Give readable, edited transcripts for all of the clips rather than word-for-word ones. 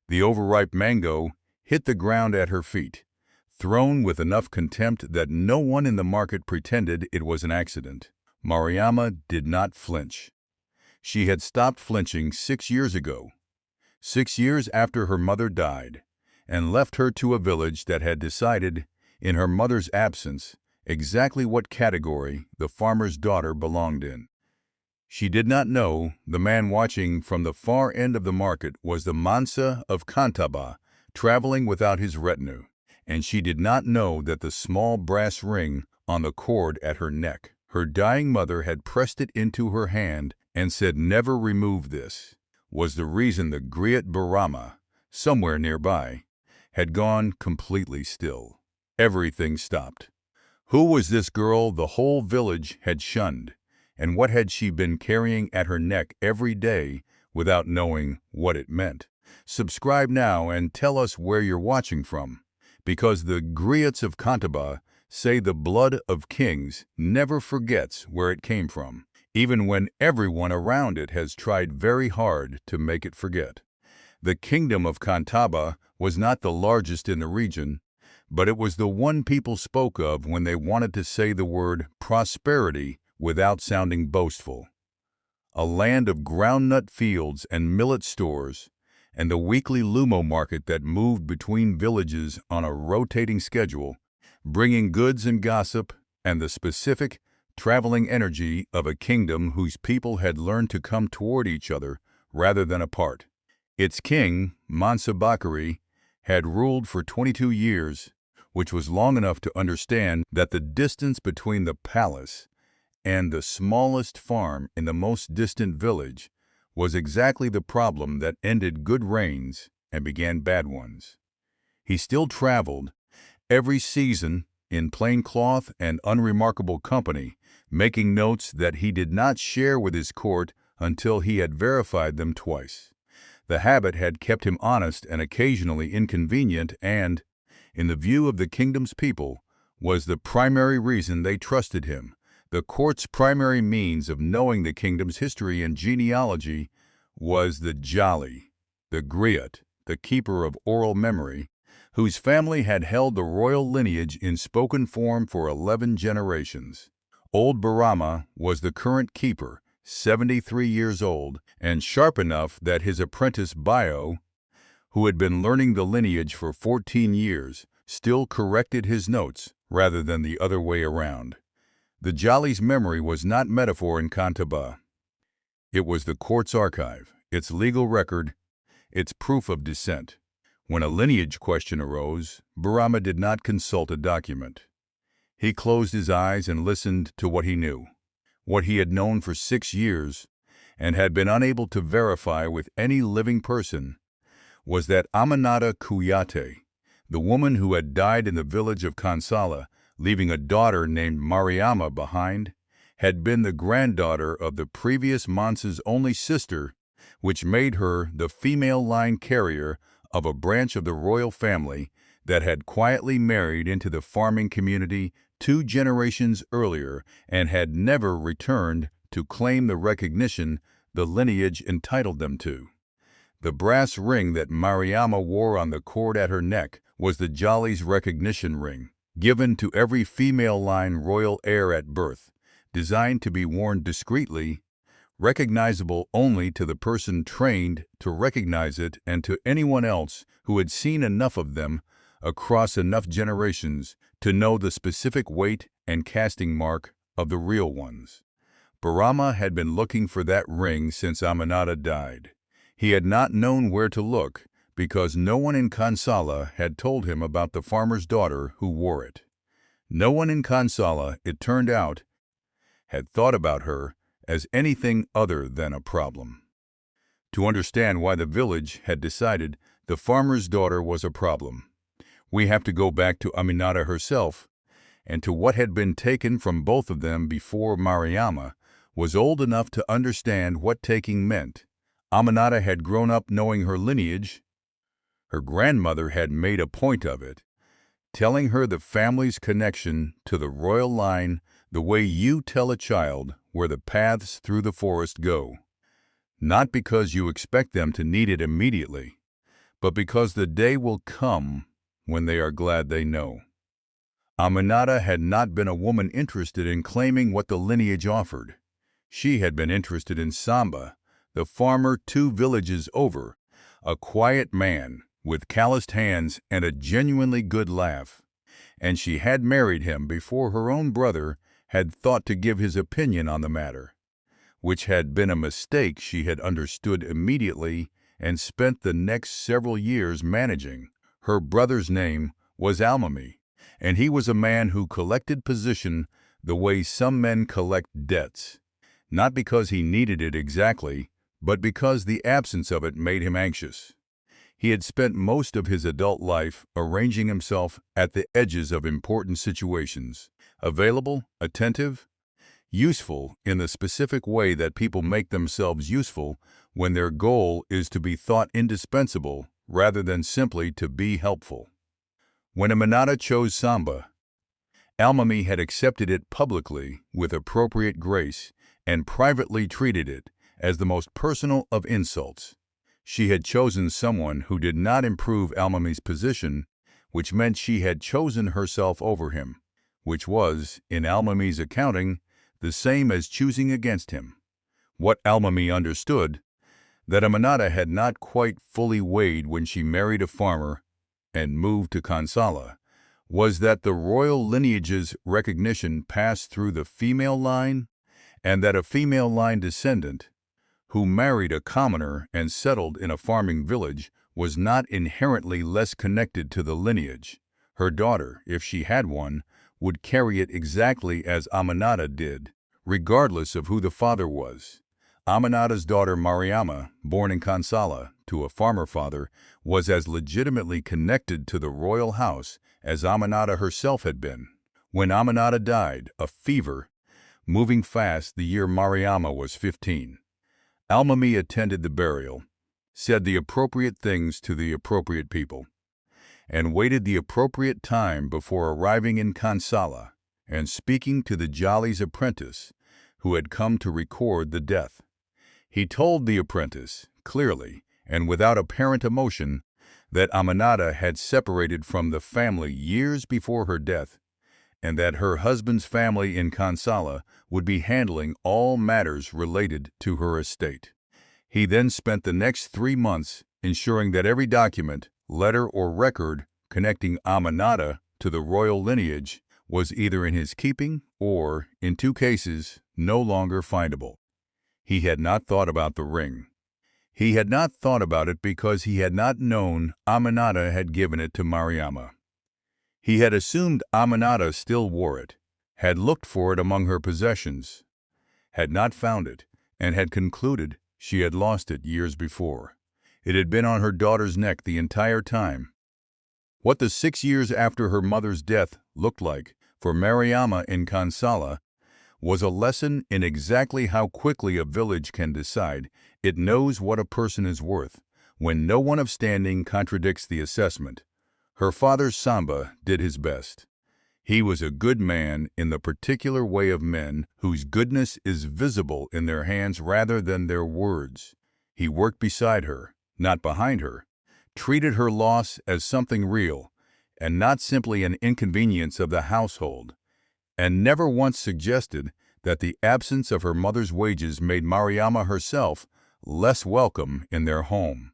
The overripe mango hit the ground at her feet, thrown with enough contempt that no one in the market pretended it was an accident. Mariama did not flinch. She had stopped flinching 6 years ago, 6 years after her mother died, and left her to a village that had decided, in her mother's absence, exactly what category the farmer's daughter belonged in. She did not know the man watching from the far end of the market was the Mansa of Kantaba, traveling without his retinue, and she did not know that the small brass ring on the cord at her neck, her dying mother had pressed it into her hand and said never remove this, was the reason the Griot Barama, somewhere nearby, had gone completely still. Everything stopped. Who was this girl the whole village had shunned? And what had she been carrying at her neck every day without knowing what it meant? Subscribe now and tell us where you're watching from, because the griots of Kantaba say the blood of kings never forgets where it came from, even when everyone around it has tried very hard to make it forget. The kingdom of Kantaba was not the largest in the region, but it was the one people spoke of when they wanted to say the word prosperity without sounding boastful. A land of groundnut fields and millet stores, and the weekly lumo market that moved between villages on a rotating schedule, bringing goods and gossip and the specific, traveling energy of a kingdom whose people had learned to come toward each other rather than apart. Its king, Mansa Bakari, had ruled for 22 years, which was long enough to understand that the distance between the palace and the smallest farm in the most distant village was exactly the problem that ended good reigns and began bad ones. He still traveled, every season, in plain cloth and unremarkable company, making notes that he did not share with his court until he had verified them twice. The habit had kept him honest and occasionally inconvenient and, in the view of the kingdom's people, was the primary reason they trusted him. The court's primary means of knowing the kingdom's history and genealogy was the Jali, the griot, the keeper of oral memory, whose family had held the royal lineage in spoken form for 11 generations. Old Barama was the current keeper, 73 years old, and sharp enough that his apprentice Bio, who had been learning the lineage for 14 years, still corrected his notes rather than the other way around. The Jali's memory was not metaphor in Kantaba. It was the court's archive, its legal record, its proof of descent. When a lineage question arose, Barama did not consult a document. He closed his eyes and listened to what he knew, what he had known for 6 years and had been unable to verify with any living person, was that Aminata Kuyate, the woman who had died in the village of Kansala, leaving a daughter named Mariama behind, had been the granddaughter of the previous Mansa's only sister, which made her the female line carrier of a branch of the royal family that had quietly married into the farming community 2 generations earlier and had never returned to claim the recognition the lineage entitled them to. The brass ring that Mariama wore on the cord at her neck was the Jali's recognition ring, given to every female line royal heir at birth, designed to be worn discreetly, recognizable only to the person trained to recognize it and to anyone else who had seen enough of them across enough generations to know the specific weight and casting mark of the real ones. Barama had been looking for that ring since Aminata died. He had not known where to look because no one in Kansala had told him about the farmer's daughter who wore it. No one in Kansala, it turned out, had thought about her as anything other than a problem. To understand why the village had decided the farmer's daughter was a problem, we have to go back to Aminata herself and to what had been taken from both of them before Mariama was old enough to understand what taking meant. Aminata had grown up knowing her lineage. Her grandmother had made a point of it, telling her the family's connection to the royal line the way you tell a child where the paths through the forest go. Not because you expect them to need it immediately, but because the day will come when they are glad they know. Aminata had not been a woman interested in claiming what the lineage offered. She had been interested in Samba, the farmer 2 villages over, a quiet man with calloused hands and a genuinely good laugh. And she had married him before her own brother had thought to give his opinion on the matter, which had been a mistake she had understood immediately and spent the next several years managing. Her brother's name was Almami, and he was a man who collected position the way some men collect debts, not because he needed it exactly, but because the absence of it made him anxious. He had spent most of his adult life arranging himself at the edges of important situations, available, attentive, useful in the specific way that people make themselves useful when their goal is to be thought indispensable rather than simply to be helpful. When Aminata chose Samba, Almami had accepted it publicly with appropriate grace and privately treated it as the most personal of insults. She had chosen someone who did not improve Almami's position, which meant she had chosen herself over him, which was, in Almami's accounting, the same as choosing against him. What Almami understood, that Aminata had not quite fully weighed when she married a farmer and moved to Kansala, was that the royal lineage's recognition passed through the female line, and that a female line descendant who married a commoner and settled in a farming village was not inherently less connected to the lineage. Her daughter, if she had one, would carry it exactly as Aminata did, regardless of who the father was. Aminata's daughter Mariama, born in Kansala to a farmer father, was as legitimately connected to the royal house as Aminata herself had been. When Aminata died of fever, moving fast the year Mariama was 15, Almami attended the burial, said the appropriate things to the appropriate people, and waited the appropriate time before arriving in Kansala and speaking to the Jolly's apprentice, who had come to record the death. He told the apprentice, clearly and without apparent emotion, that Aminata had separated from the family years before her death, and that her husband's family in Kansala would be handling all matters related to her estate. He then spent the next 3 months ensuring that every document, letter, or record connecting Aminata to the royal lineage was either in his keeping or, in 2 cases, no longer findable. He had not thought about the ring. He had not thought about it because he had not known Aminata had given it to Mariama. He had assumed Aminata still wore it, had looked for it among her possessions, had not found it, and had concluded she had lost it years before. It had been on her daughter's neck the entire time. What the 6 years after her mother's death looked like for Mariama in Kansala was a lesson in exactly how quickly a village can decide it knows what a person is worth when no one of standing contradicts the assessment. Her father Samba did his best. He was a good man in the particular way of men whose goodness is visible in their hands rather than their words. He worked beside her, not behind her, treated her loss as something real and not simply an inconvenience of the household, and never once suggested that the absence of her mother's wages made Mariama herself less welcome in their home.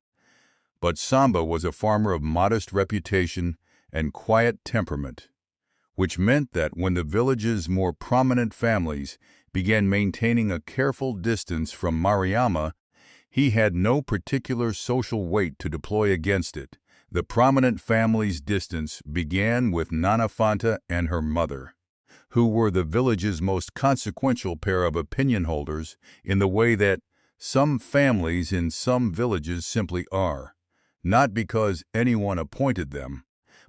But Samba was a farmer of modest reputation and quiet temperament, which meant that when the village's more prominent families began maintaining a careful distance from Mariama, he had no particular social weight to deploy against it. The prominent family's distance began with Nana Fanta and her mother, who were the village's most consequential pair of opinion holders in the way that some families in some villages simply are, not because anyone appointed them,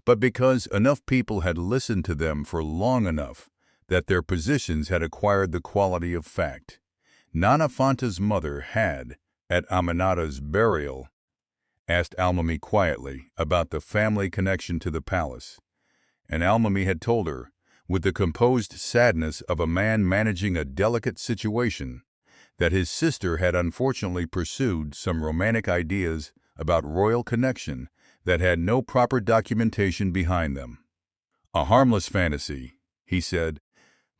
but because enough people had listened to them for long enough that their positions had acquired the quality of fact. Nana Fanta's mother had, at Aminata's burial, asked Almami quietly about the family connection to the palace, and Almami had told her, with the composed sadness of a man managing a delicate situation, that his sister had unfortunately pursued some romantic ideas about royal connection that had no proper documentation behind them. A harmless fantasy, he said,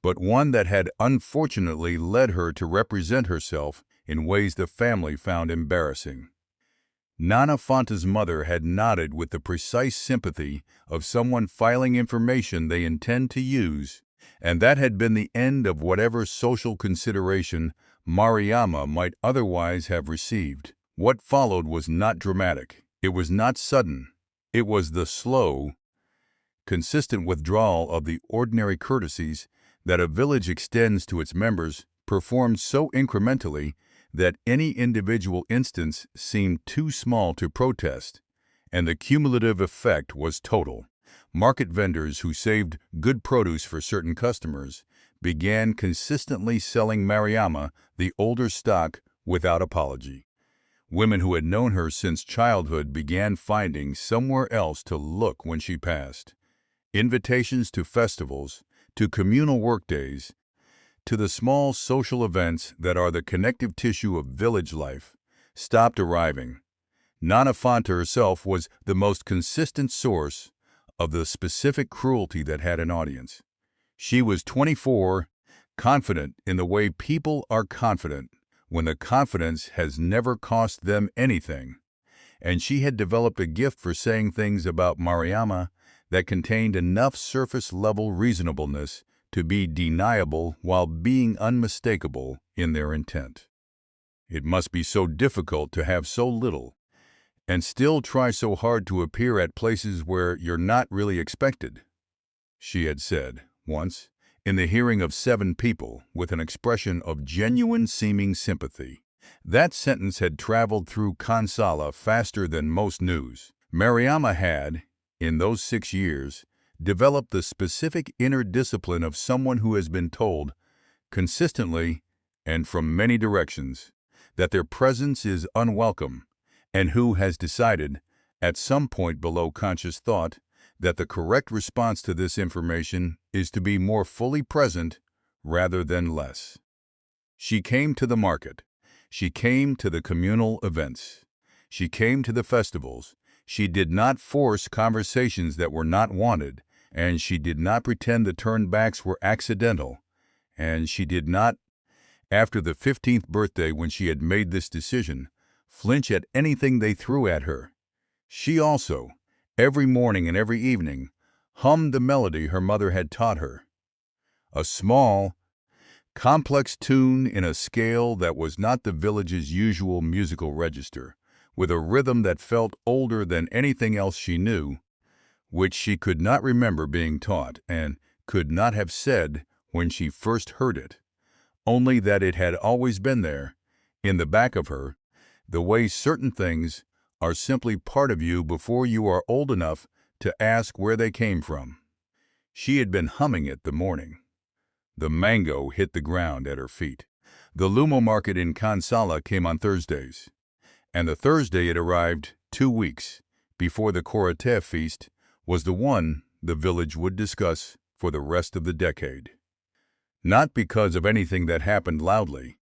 but one that had unfortunately led her to represent herself in ways the family found embarrassing. Nana Fanta's mother had nodded with the precise sympathy of someone filing information they intend to use, and that had been the end of whatever social consideration Mariama might otherwise have received. What followed was not dramatic. It was not sudden. It was the slow, consistent withdrawal of the ordinary courtesies that a village extends to its members, performed so incrementally that any individual instance seemed too small to protest, and the cumulative effect was total. Market vendors who saved good produce for certain customers began consistently selling Mariama the older stock without apology. Women who had known her since childhood began finding somewhere else to look when she passed. Invitations to festivals, to communal workdays, to the small social events that are the connective tissue of village life, stopped arriving. Nana Fanta herself was the most consistent source of the specific cruelty that had an audience. She was 24, confident in the way people are confident when the confidence has never cost them anything, and she had developed a gift for saying things about Mariama that contained enough surface-level reasonableness to be deniable while being unmistakable in their intent. It must be so difficult to have so little and still try so hard to appear at places where you're not really expected, she had said once, in the hearing of 7 people with an expression of genuine-seeming sympathy. That sentence had traveled through Kansala faster than most news. Mariama had, in those 6 years, developed the specific inner discipline of someone who has been told, consistently and from many directions, that their presence is unwelcome, and who has decided, at some point below conscious thought, that the correct response to this information is to be more fully present rather than less. She came to the market. She came to the communal events. She came to the festivals. She did not force conversations that were not wanted, and she did not pretend the turnbacks were accidental, and she did not, after the 15th birthday when she had made this decision, flinch at anything they threw at her. She also, every morning and every evening, hummed the melody her mother had taught her. A small, complex tune in a scale that was not the village's usual musical register, with a rhythm that felt older than anything else she knew, which she could not remember being taught and could not have said when she first heard it, only that it had always been there, in the back of her, the way certain things are simply part of you before you are old enough to ask where they came from. She had been humming it the morning. The mango hit the ground at her feet. The Lumo market in Kansala came on Thursdays, and the Thursday it arrived 2 weeks before the Korate feast was the one the village would discuss for the rest of the decade. Not because of anything that happened loudly,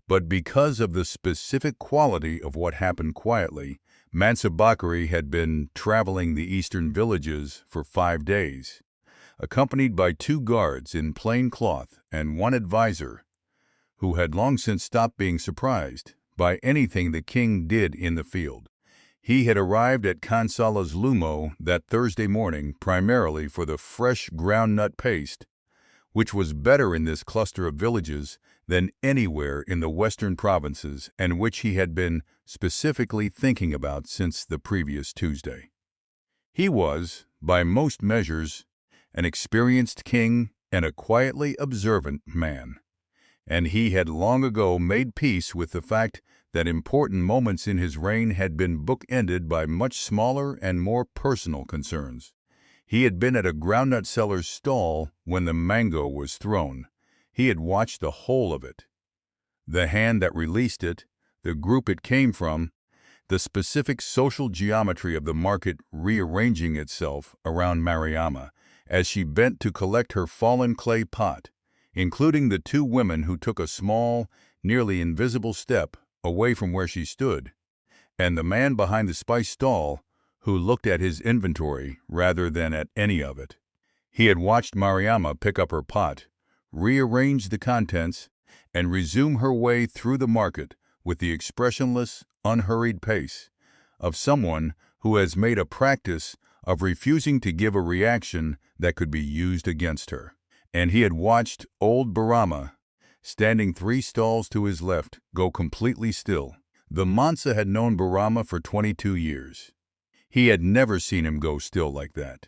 but because of the specific quality of what happened quietly. Mansa Bakari had been traveling the eastern villages for 5 days, accompanied by 2 guards in plain cloth and 1 advisor, who had long since stopped being surprised by anything the king did in the field. He had arrived at Kansala's Lumo that Thursday morning primarily for the fresh groundnut paste, which was better in this cluster of villages than anywhere in the western provinces, and which he had been specifically thinking about since the previous Tuesday. He was, by most measures, an experienced king and a quietly observant man, and he had long ago made peace with the fact that important moments in his reign had been bookended by much smaller and more personal concerns. He had been at a groundnut seller's stall when the mango was thrown. He had watched the whole of it. The hand that released it, the group it came from, the specific social geometry of the market rearranging itself around Mariama as she bent to collect her fallen clay pot, including the 2 women who took a small, nearly invisible step away from where she stood, and the man behind the spice stall who looked at his inventory rather than at any of it. He had watched Mariama pick up her pot, rearrange the contents, and resume her way through the market with the expressionless, unhurried pace of someone who has made a practice of refusing to give a reaction that could be used against her. And he had watched old Barama, standing 3 stalls to his left, go completely still. The Mansa had known Barama for 22 years. He had never seen him go still like that.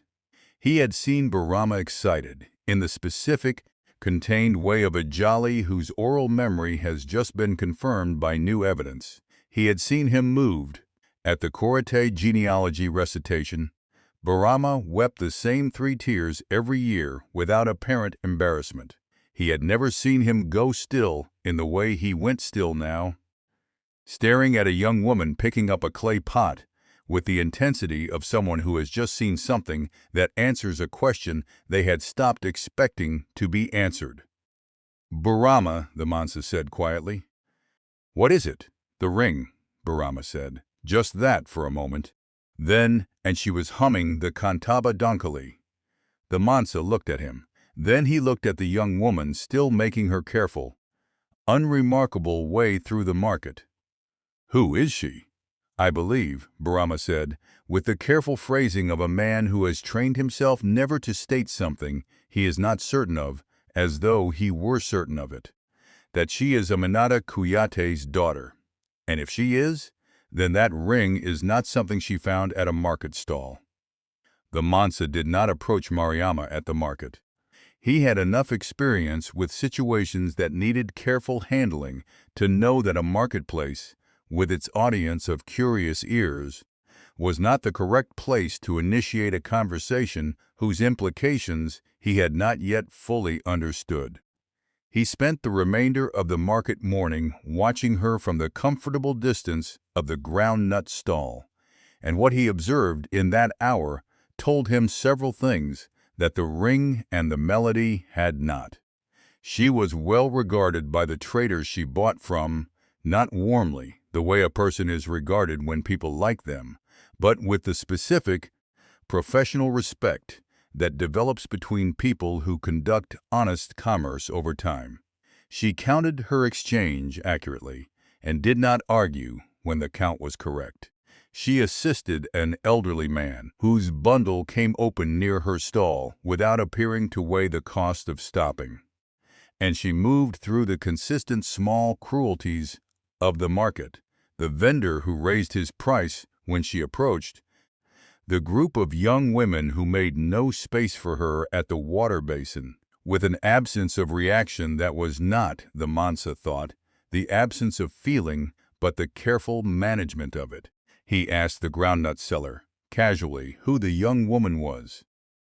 He had seen Barama excited, in the specific, contained way of a jolly whose oral memory has just been confirmed by new evidence. He had seen him moved. At the Korite genealogy recitation, Barama wept the same 3 tears every year without apparent embarrassment. He had never seen him go still in the way he went still now, staring at a young woman picking up a clay pot with the intensity of someone who has just seen something that answers a question they had stopped expecting to be answered. "Barama," the Mansa said quietly. "What is it?" "The ring," Barama said. Just that for a moment. Then, and she was humming the Cantaba Donkali. The Mansa looked at him. Then he looked at the young woman still making her careful, unremarkable way through the market. "Who is she?" "I believe," Barama said, with the careful phrasing of a man who has trained himself never to state something he is not certain of, as though he were certain of it, "that she is Aminata Kuyate's daughter. And if she is, then that ring is not something she found at a market stall." The Mansa did not approach Mariama at the market. He had enough experience with situations that needed careful handling to know that a marketplace, with its audience of curious ears, was not the correct place to initiate a conversation whose implications he had not yet fully understood. He spent the remainder of the market morning watching her from the comfortable distance of the groundnut stall, and what he observed in that hour told him several things that the ring and the melody had not. She was well regarded by the traders she bought from, not warmly, the way a person is regarded when people like them, but with the specific, professional respect that develops between people who conduct honest commerce over time. She counted her exchange accurately and did not argue when the count was correct. She assisted an elderly man whose bundle came open near her stall without appearing to weigh the cost of stopping. And she moved through the consistent small cruelties of the market, the vendor who raised his price when she approached, the group of young women who made no space for her at the water basin, with an absence of reaction that was not, the Mansa thought, the absence of feeling, but the careful management of it. He asked the groundnut seller, casually, who the young woman was.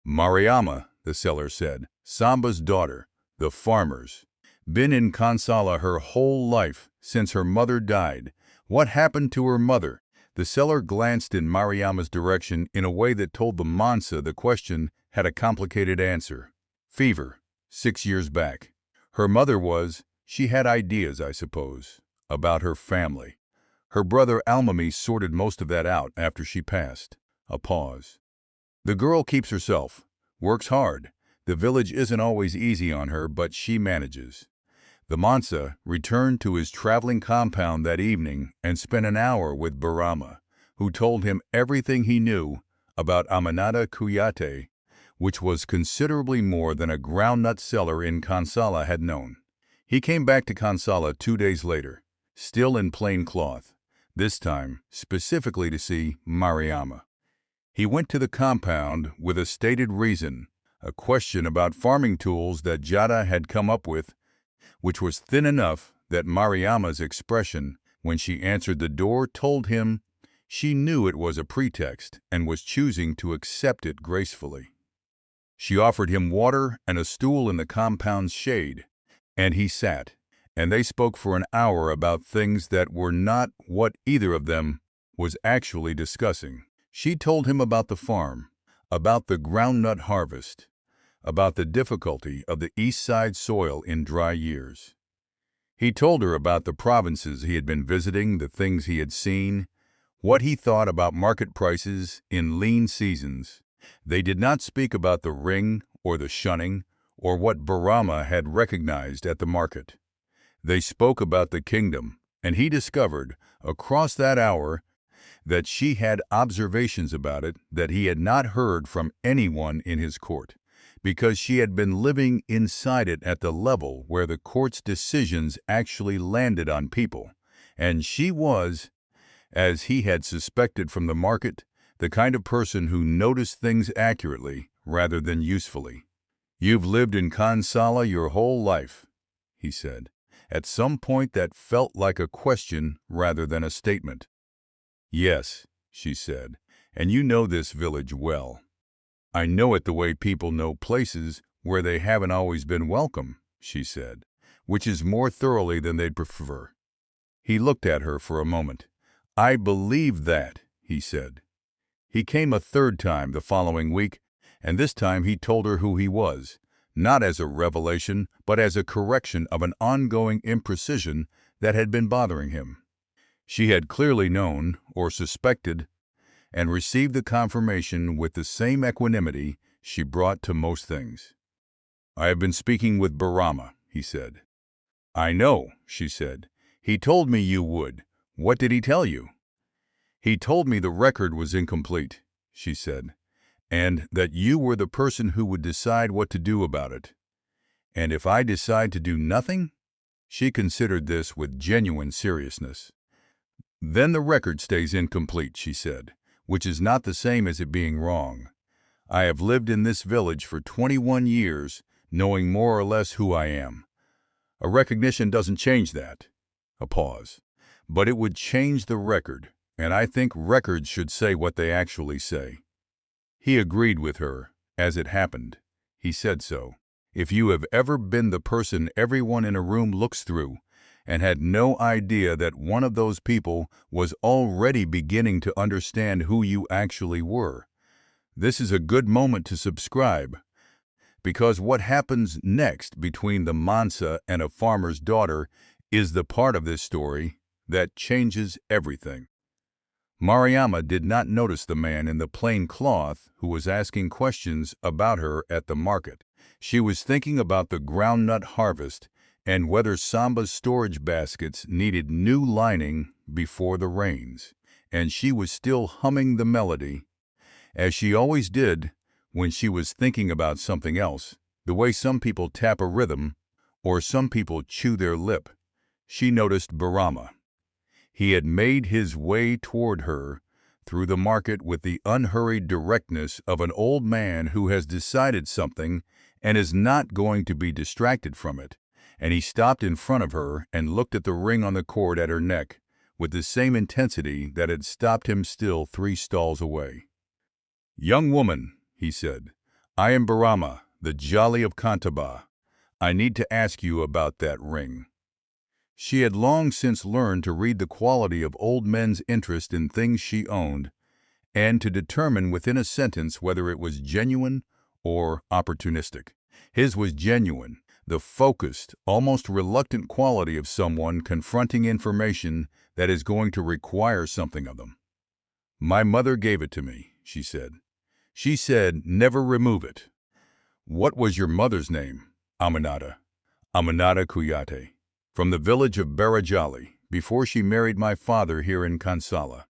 "Mariama," the seller said, "Samba's daughter, the farmer's. Been in Kansala her whole life, since her mother died. What happened to her mother?" The seller glanced in Mariama's direction in a way that told the Mansa the question had a complicated answer. "Fever, 6 years back. Her mother she had ideas, I suppose, about her family. Her brother Almami sorted most of that out after she passed." A pause. "The girl keeps herself, works hard. The village isn't always easy on her, but she manages." The Mansa returned to his traveling compound that evening and spent an hour with Barama, who told him everything he knew about Aminata Kuyate, which was considerably more than a groundnut seller in Kansala had known. He came back to Kansala 2 days later, still in plain cloth, this time specifically to see Mariama. He went to the compound with a stated reason, a question about farming tools that Jada had come up with, which was thin enough that Mariama's expression when she answered the door told him she knew it was a pretext and was choosing to accept it gracefully. She offered him water and a stool in the compound's shade, and he sat, and they spoke for an hour about things that were not what either of them was actually discussing. She told him about the farm, about the groundnut harvest, about the difficulty of the east side soil in dry years. He told her about the provinces he had been visiting, the things he had seen, what he thought about market prices in lean seasons. They did not speak about the ring or the shunning or what Barama had recognized at the market. They spoke about the kingdom, and he discovered, across that hour, that she had observations about it that he had not heard from anyone in his court, because she had been living inside it at the level where the court's decisions actually landed on people, and she was, as he had suspected from the market, the kind of person who noticed things accurately rather than usefully. "You've lived in Kansala your whole life," he said, at some point that felt like a question rather than a statement. "Yes," she said, "and you know this village well." "I know it the way people know places where they haven't always been welcome," she said, "which is more thoroughly than they'd prefer." He looked at her for a moment. "I believe that," he said. He came a third time the following week, and this time he told her who he was, not as a revelation, but as a correction of an ongoing imprecision that had been bothering him. She had clearly known, or suspected, and received the confirmation with the same equanimity she brought to most things. "I have been speaking with Barama," he said. "I know," she said. "He told me you would. What did he tell you?" "He told me the record was incomplete," she said, "and that you were the person who would decide what to do about it." "And if I decide to do nothing?" She considered this with genuine seriousness. "Then the record stays incomplete," she said, "which is not the same as it being wrong. I have lived in this village for 21 years, knowing more or less who I am. A recognition doesn't change that." A pause. "But it would change the record, and I think records should say what they actually say." He agreed with her, as it happened. He said so. If you have ever been the person everyone in a room looks through, and had no idea that one of those people was already beginning to understand who you actually were, this is a good moment to subscribe, because what happens next between the Mansa and a farmer's daughter is the part of this story that changes everything. Mariama did not notice the man in the plain cloth who was asking questions about her at the market. She was thinking about the groundnut harvest and whether Samba's storage baskets needed new lining before the rains, and she was still humming the melody, as she always did when she was thinking about something else, the way some people tap a rhythm or some people chew their lip. She noticed Barama. He had made his way toward her through the market with the unhurried directness of an old man who has decided something and is not going to be distracted from it, and he stopped in front of her and looked at the ring on the cord at her neck with the same intensity that had stopped him still 3 stalls away. "Young woman," he said, "I am Barama, the Jolly of Kantaba. I need to ask you about that ring." She had long since learned to read the quality of old men's interest in things she owned, and to determine within a sentence whether it was genuine or opportunistic. His was genuine, the focused, almost reluctant quality of someone confronting information that is going to require something of them. "My mother gave it to me," she said. "She said, never remove it." "What was your mother's name?" "Aminata. Aminata Kuyate. From the village of Barajali, before she married my father here in Kansala."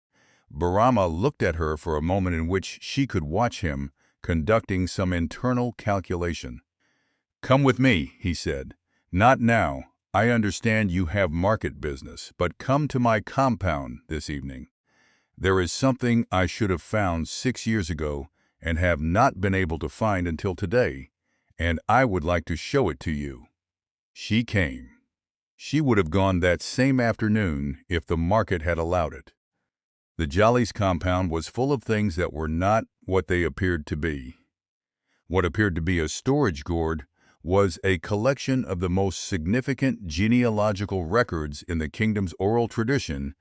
Barama looked at her for a moment in which she could watch him conducting some internal calculation. "Come with me," he said. "Not now. I understand you have market business, but come to my compound this evening. There is something I should have found 6 years ago and have not been able to find until today, and I would like to show it to you." She came. She would have gone that same afternoon if the market had allowed it. The Jolly's compound was full of things that were not what they appeared to be. What appeared to be a storage gourd was a collection of the most significant genealogical records in the kingdom's oral tradition,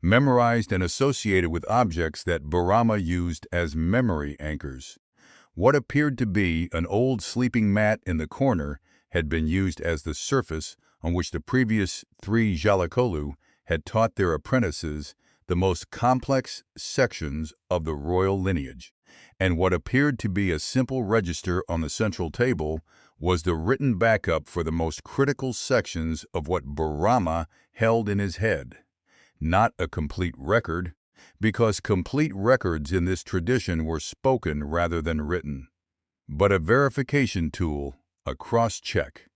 memorized and associated with objects that Barama used as memory anchors. What appeared to be an old sleeping mat in the corner had been used as the surface on which the previous 3 Jalakolu had taught their apprentices the most complex sections of the royal lineage, and what appeared to be a simple register on the central table was the written backup for the most critical sections of what Brahma held in his head. Not a complete record, because complete records in this tradition were spoken rather than written, but a verification tool, a cross-check.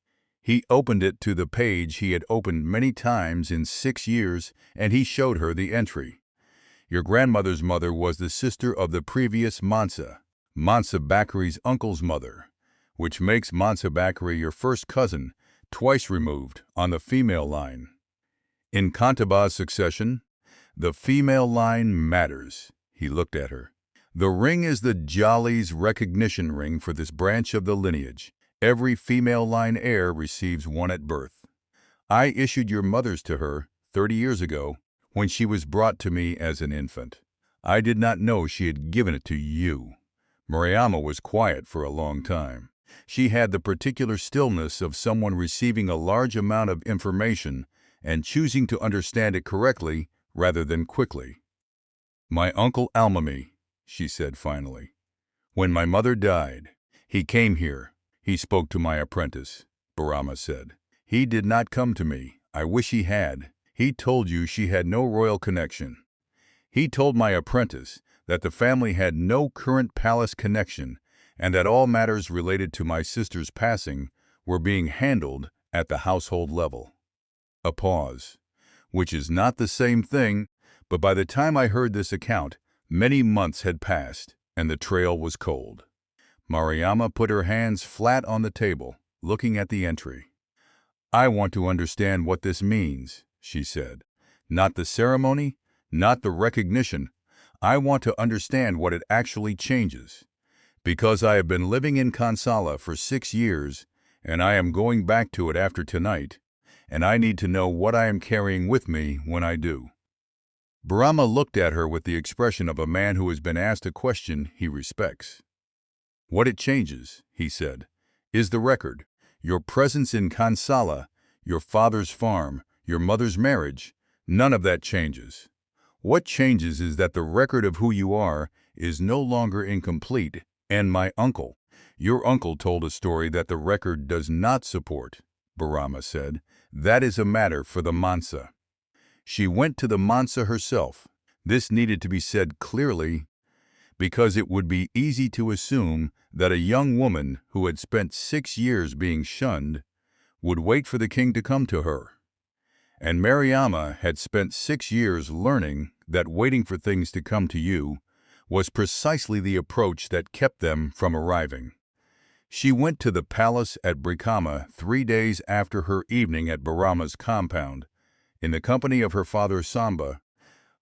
He opened it to the page he had opened many times in 6 years, and he showed her the entry. Your grandmother's mother was the sister of the previous Mansa Bakri's uncle's mother, which makes Mansa Bakri your first cousin, twice removed on the female line. In Kantaba's succession, the female line matters. He looked at her. The ring is the Jolly's recognition ring for this branch of the lineage. Every female line heir receives one at birth. I issued your mother's to her 30 years ago when she was brought to me as an infant. I did not know she had given it to you. Mariama was quiet for a long time. She had the particular stillness of someone receiving a large amount of information and choosing to understand it correctly rather than quickly. My uncle Almami, she said finally. When my mother died, he came here. He spoke to my apprentice, Brahma said. He did not come to me. I wish he had. He told you she had no royal connection. He told my apprentice that the family had no current palace connection and that all matters related to my sister's passing were being handled at the household level. A pause, which is not the same thing, but by the time I heard this account, many months had passed and the trail was cold. Mariama put her hands flat on the table, looking at the entry. I want to understand what this means, she said. Not the ceremony, not the recognition. I want to understand what it actually changes. Because I have been living in Kansala for 6 years, and I am going back to it after tonight, and I need to know what I am carrying with me when I do. Brahma looked at her with the expression of a man who has been asked a question he respects. What it changes, he said, is the record. Your presence in Kansala, your father's farm, your mother's marriage, none of that changes. What changes is that the record of who you are is no longer incomplete, and my uncle, your uncle told a story that the record does not support, Brahma said. That is a matter for the Mansa. She went to the Mansa herself. This needed to be said clearly, because it would be easy to assume that a young woman who had spent 6 years being shunned would wait for the king to come to her. And Mariama had spent 6 years learning that waiting for things to come to you was precisely the approach that kept them from arriving. She went to the palace at Brikama 3 days after her evening at Brahma's compound, in the company of her father Samba,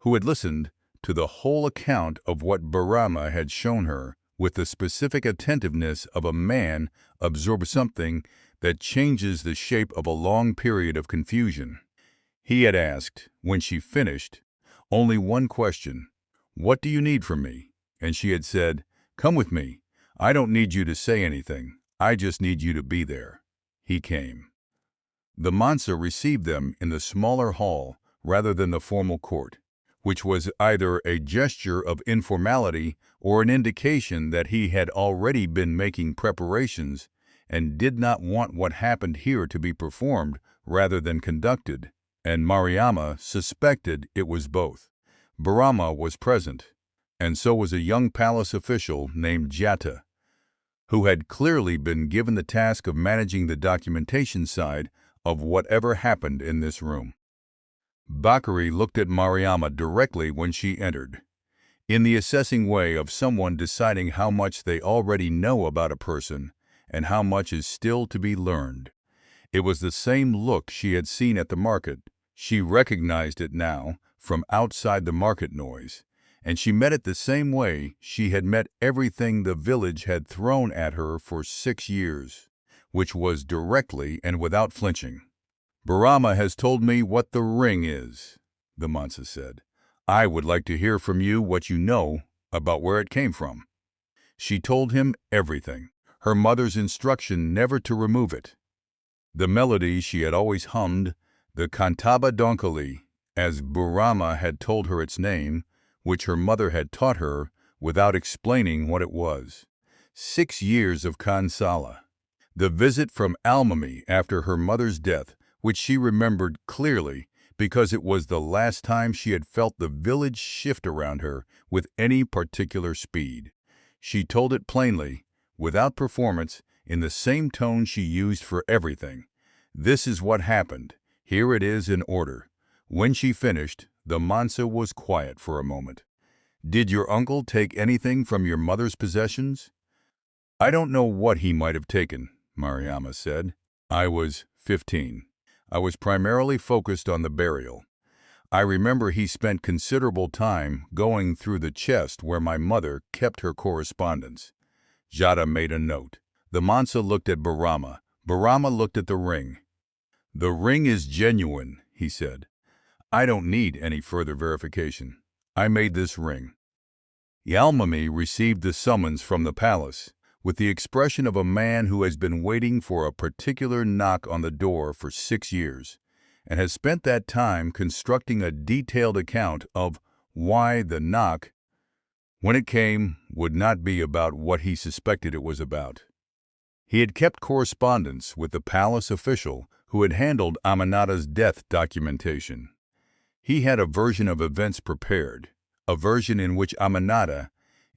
who had listened to the whole account of what Brahma had shown her with the specific attentiveness of a man absorbs something that changes the shape of a long period of confusion. He had asked, when she finished, only one question, "What do you need from me?" And she had said, "Come with me. I don't need you to say anything. I just need you to be there." He came. The Mansa received them in the smaller hall rather than the formal court, which was either a gesture of informality or an indication that he had already been making preparations and did not want what happened here to be performed rather than conducted, and Mariama suspected it was both. Brahma was present, and so was a young palace official named Jatta, who had clearly been given the task of managing the documentation side of whatever happened in this room. Bakri looked at Mariama directly when she entered, in the assessing way of someone deciding how much they already know about a person and how much is still to be learned. It was the same look she had seen at the market. She recognized it now from outside the market noise, and she met it the same way she had met everything the village had thrown at her for 6 years, which was directly and without flinching. "Brahma has told me what the ring is," the Mansa said. "I would like to hear from you what you know about where it came from." She told him everything, her mother's instruction never to remove it, the melody she had always hummed, the Kantaba Donkali, as Burama had told her its name, which her mother had taught her without explaining what it was. 6 years of Kansala. The visit from Almami after her mother's death, which she remembered clearly because it was the last time she had felt the village shift around her with any particular speed. She told it plainly, without performance, in the same tone she used for everything. This is what happened. Here it is in order. When she finished, the Mansa was quiet for a moment. Did your uncle take anything from your mother's possessions? I don't know what he might have taken, Mariama said. I was 15. I was primarily focused on the burial. I remember he spent considerable time going through the chest where my mother kept her correspondence. Jada made a note. The Mansa looked at Burama. Burama looked at the ring. The ring is genuine, he said. I don't need any further verification. I made this ring. Yalmami received the summons from the palace with the expression of a man who has been waiting for a particular knock on the door for 6 years and has spent that time constructing a detailed account of why the knock, when it came, would not be about what he suspected it was about. He had kept correspondence with the palace official who had handled Aminata's death documentation. He had a version of events prepared, a version in which Aminata,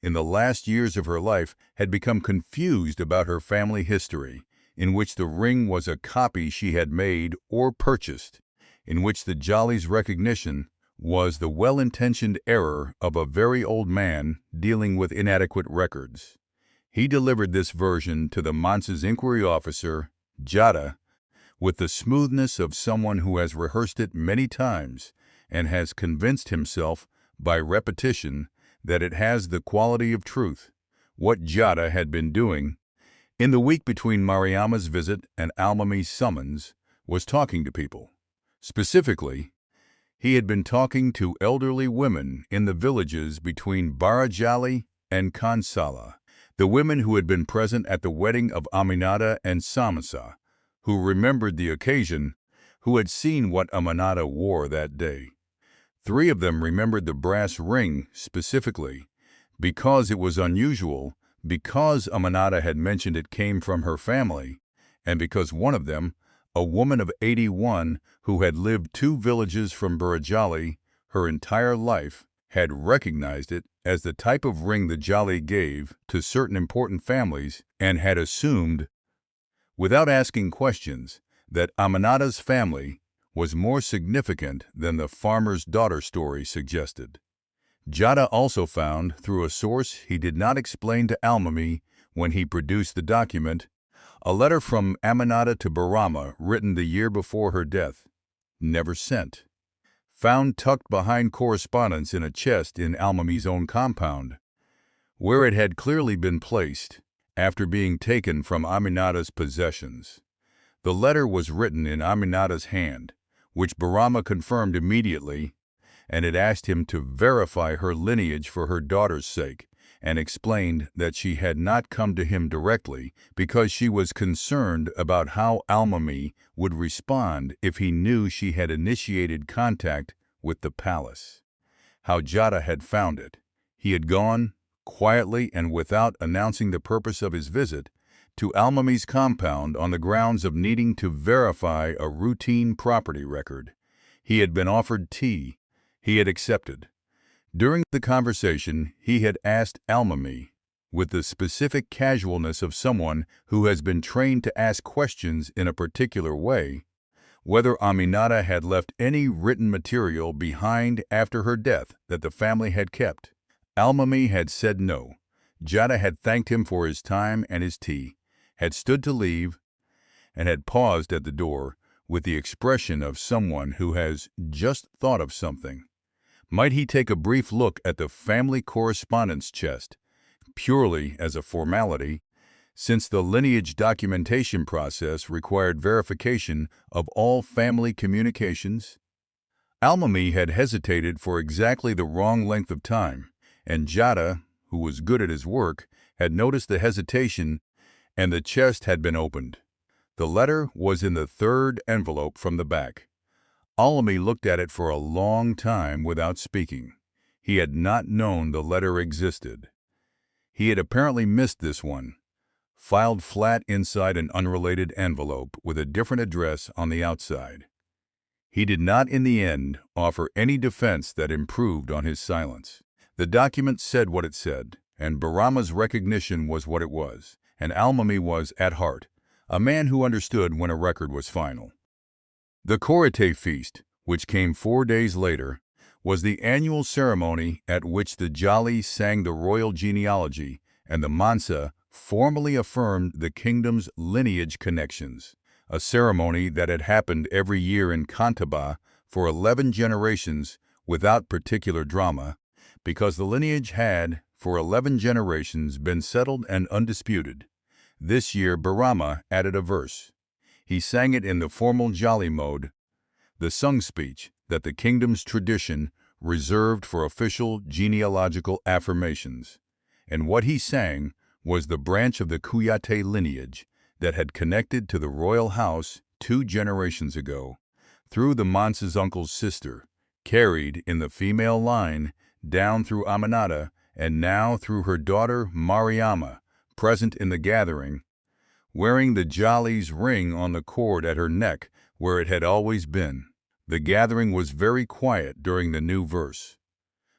in the last years of her life, had become confused about her family history, in which the ring was a copy she had made or purchased, in which the Jolly's recognition was the well-intentioned error of a very old man dealing with inadequate records. He delivered this version to the Mansa's inquiry officer, Jada, with the smoothness of someone who has rehearsed it many times and has convinced himself by repetition that it has the quality of truth. What Jada had been doing in the week between Mariama's visit and Almami's summons was talking to people. Specifically, he had been talking to elderly women in the villages between Barajali and Kansala, the women who had been present at the wedding of Aminata and Samasa, who remembered the occasion, who had seen what Aminata wore that day. 3 of them remembered the brass ring specifically, because it was unusual, because Aminata had mentioned it came from her family, and because one of them, a woman of 81 who had lived 2 villages from Burajali her entire life, had recognized it as the type of ring the Jolly gave to certain important families and had assumed, without asking questions, that Aminata's family was more significant than the farmer's daughter story suggested. Jada also found, through a source he did not explain to Almami when he produced the document, a letter from Aminata to Burama written the year before her death, never sent. Found tucked behind correspondence in a chest in Almami's own compound, where it had clearly been placed after being taken from Aminata's possessions. The letter was written in Aminata's hand, which Burama confirmed immediately, and it asked him to verify her lineage for her daughter's sake, and explained that she had not come to him directly because she was concerned about how Almami would respond if he knew she had initiated contact with the palace. How Jada had found it. He had gone, quietly and without announcing the purpose of his visit, to Almami's compound on the grounds of needing to verify a routine property record. He had been offered tea. He had accepted. During the conversation, he had asked Almami, with the specific casualness of someone who has been trained to ask questions in a particular way, whether Aminata had left any written material behind after her death that the family had kept. Almami had said no. Jada had thanked him for his time and his tea, had stood to leave, and had paused at the door with the expression of someone who has just thought of something. Might he take a brief look at the family correspondence chest, purely as a formality, since the lineage documentation process required verification of all family communications? Almami had hesitated for exactly the wrong length of time, and Jada, who was good at his work, had noticed the hesitation, and the chest had been opened. The letter was in the 3rd envelope from the back. Alami looked at it for a long time without speaking. He had not known the letter existed. He had apparently missed this one, filed flat inside an unrelated envelope with a different address on the outside. He did not in the end offer any defense that improved on his silence. The document said what it said, and Barama's recognition was what it was, and Almami was, at heart, a man who understood when a record was final. The Korite feast, which came 4 days later, was the annual ceremony at which the Jali sang the royal genealogy and the Mansa formally affirmed the kingdom's lineage connections, a ceremony that had happened every year in Kantaba for 11 generations without particular drama, because the lineage had, for 11 generations, been settled and undisputed. This year Barama added a verse. He sang it in the formal Jali mode, the sung speech that the kingdom's tradition reserved for official genealogical affirmations. And what he sang was the branch of the Kuyate lineage that had connected to the royal house 2 generations ago, through the Mansa's uncle's sister, carried in the female line down through Aminata, and now through her daughter Mariama, present in the gathering, wearing the Jali's ring on the cord at her neck where it had always been. The gathering was very quiet during the new verse.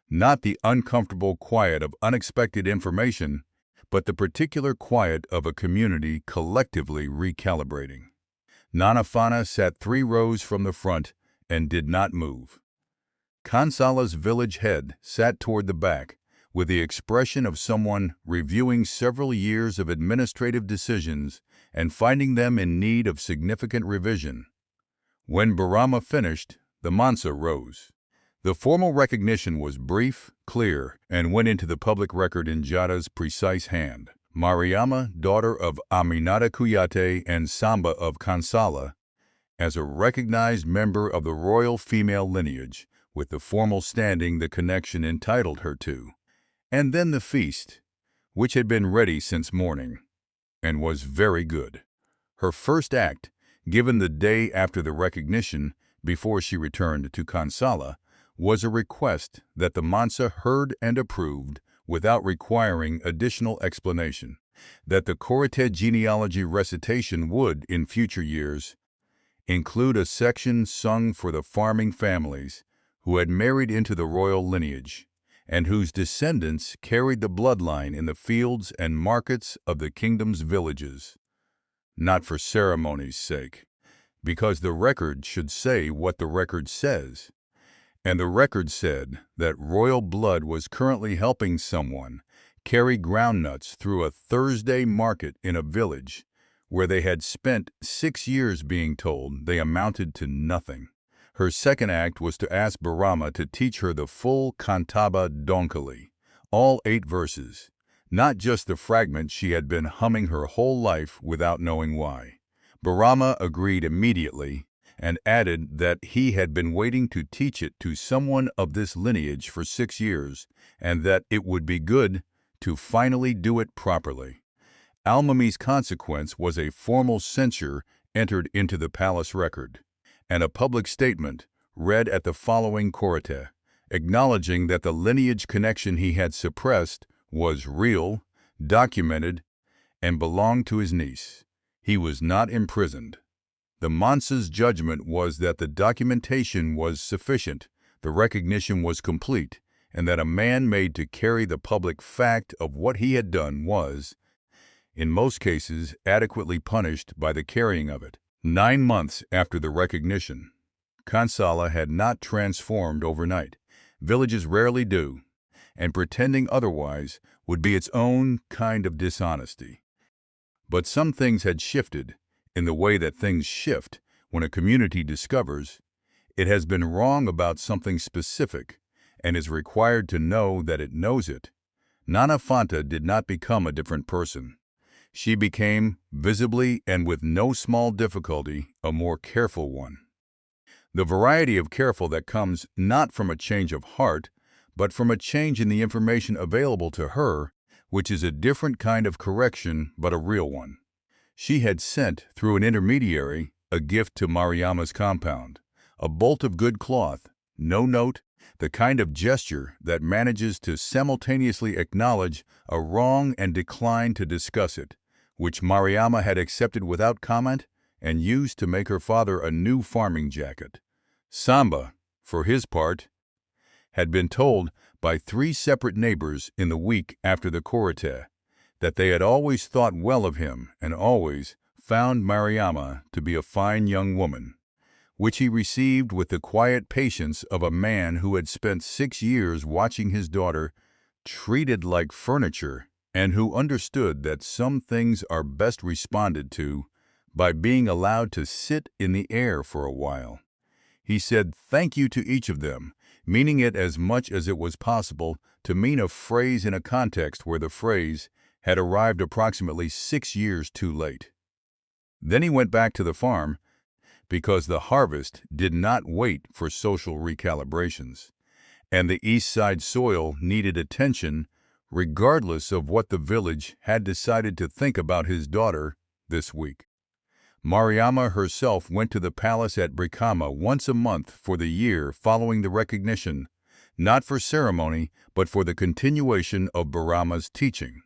Not the uncomfortable quiet of unexpected information, but the particular quiet of a community collectively recalibrating. Nanafana sat 3 rows from the front and did not move. Kansala's village head sat toward the back, with the expression of someone reviewing several years of administrative decisions and finding them in need of significant revision. When Barama finished, the Mansa rose. The formal recognition was brief, clear, and went into the public record in Jada's precise hand. Mariama, daughter of Aminata Kuyate and Samba of Kansala, as a recognized member of the royal female lineage, with the formal standing the connection entitled her to. And then the feast, which had been ready since morning, and was very good. Her first act, given the day after the recognition, before she returned to Kansala, was a request that the Mansa heard and approved without requiring additional explanation, that the Korite genealogy recitation would, in future years, include a section sung for the farming families who had married into the royal lineage, and whose descendants carried the bloodline in the fields and markets of the kingdom's villages. Not for ceremony's sake, because the record should say what the record says. And the record said that royal blood was currently helping someone carry groundnuts through a Thursday market in a village where they had spent 6 years being told they amounted to nothing. Her second act was to ask Barama to teach her the full Kantaba Donkali, all 8 verses, not just the fragment she had been humming her whole life without knowing why. Barama agreed immediately and added that he had been waiting to teach it to someone of this lineage for 6 years, and that it would be good to finally do it properly. Almami's consequence was a formal censure entered into the palace record, and a public statement read at the following Korite, acknowledging that the lineage connection he had suppressed was real, documented, and belonged to his niece. He was not imprisoned. The Mansa's judgment was that the documentation was sufficient, the recognition was complete, and that a man made to carry the public fact of what he had done was, in most cases, adequately punished by the carrying of it. 9 months after the recognition, Kansala had not transformed overnight. Villages rarely do, and pretending otherwise would be its own kind of dishonesty. But some things had shifted in the way that things shift when a community discovers it has been wrong about something specific and is required to know that it knows it. Nana Fanta did not become a different person. She became, visibly and with no small difficulty, a more careful one. The variety of careful that comes not from a change of heart, but from a change in the information available to her, which is a different kind of correction but a real one. She had sent, through an intermediary, a gift to Mariama's compound, A bolt of good cloth, no note, the kind of gesture that manages to simultaneously acknowledge a wrong and decline to discuss it, which Mariama had accepted without comment and used to make her father a new farming jacket. Samba, for his part, had been told by 3 separate neighbors in the week after the Korite that they had always thought well of him and always found Mariama to be a fine young woman, which he received with the quiet patience of a man who had spent 6 years watching his daughter treated like furniture and who understood that some things are best responded to by being allowed to sit in the air for a while. He said thank you to each of them, meaning it as much as it was possible to mean a phrase in a context where the phrase had arrived approximately 6 years too late. Then he went back to the farm because the harvest did not wait for social recalibrations, and the east side soil needed attention regardless of what the village had decided to think about his daughter this week. Mariama herself went to the palace at Brikama once a month for the year following the recognition, not for ceremony, but for the continuation of Barama's teaching.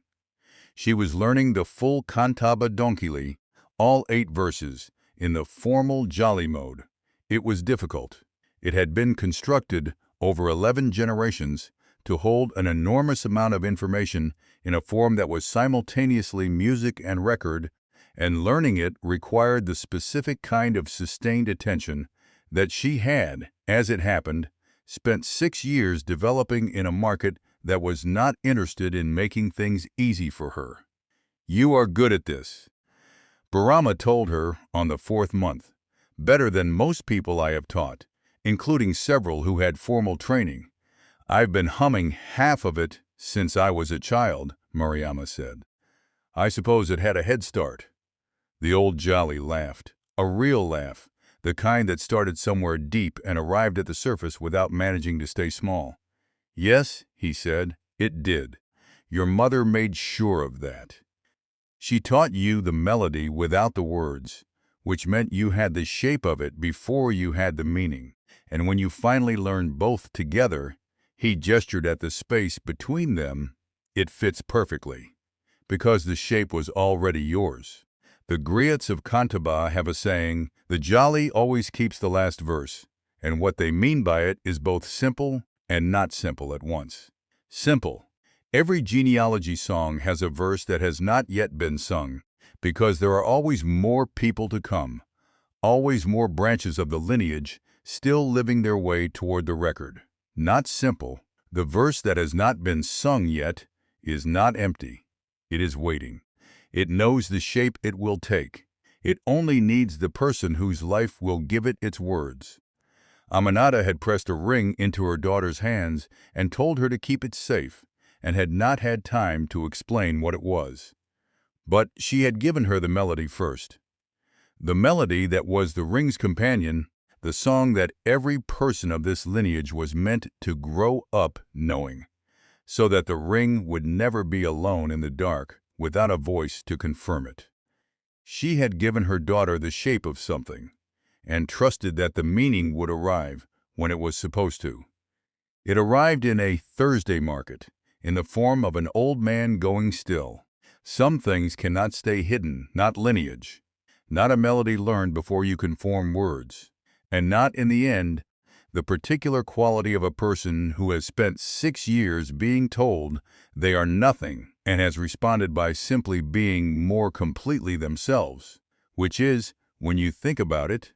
She was learning the full Kantaba Donkili, all 8 verses, in the formal Jali mode. It was difficult. It had been constructed over 11 generations to hold an enormous amount of information in a form that was simultaneously music and record, and learning it required the specific kind of sustained attention that she had, as it happened, spent 6 years developing in a market that was not interested in making things easy for her. "You are good at this," Barama told her on the 4th month, "better than most people I have taught, including several who had formal training. I've been humming half of it since I was a child," Mariama said. "I suppose it had a head start." The old Jolly laughed, a real laugh, the kind that started somewhere deep and arrived at the surface without managing to stay small. "Yes," he said, "it did. Your mother made sure of that. She taught you the melody without the words, which meant you had the shape of it before you had the meaning, and when you finally learned both together," he gestured at the space between them, "it fits perfectly, because the shape was already yours." The griots of Kantaba have a saying, "The jolly always keeps the last verse," and what they mean by it is both simple and not simple at once. Simple. Every genealogy song has a verse that has not yet been sung, because there are always more people to come, always more branches of the lineage still living their way toward the record. Not simple. The verse that has not been sung yet is not empty. It is waiting. It knows the shape it will take. It only needs the person whose life will give it its words. Aminata had pressed a ring into her daughter's hands and told her to keep it safe, and had not had time to explain what it was. But she had given her the melody first. The melody that was the ring's companion, the song that every person of this lineage was meant to grow up knowing, so that the ring would never be alone in the dark without a voice to confirm it. She had given her daughter the shape of something, and trusted that the meaning would arrive when it was supposed to. It arrived in a Thursday market, in the form of an old man going still. Some things cannot stay hidden, not lineage, not a melody learned before you can form words, and not, in the end, the particular quality of a person who has spent 6 years being told they are nothing and has responded by simply being more completely themselves, which is, when you think about it,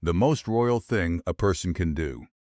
the most royal thing a person can do.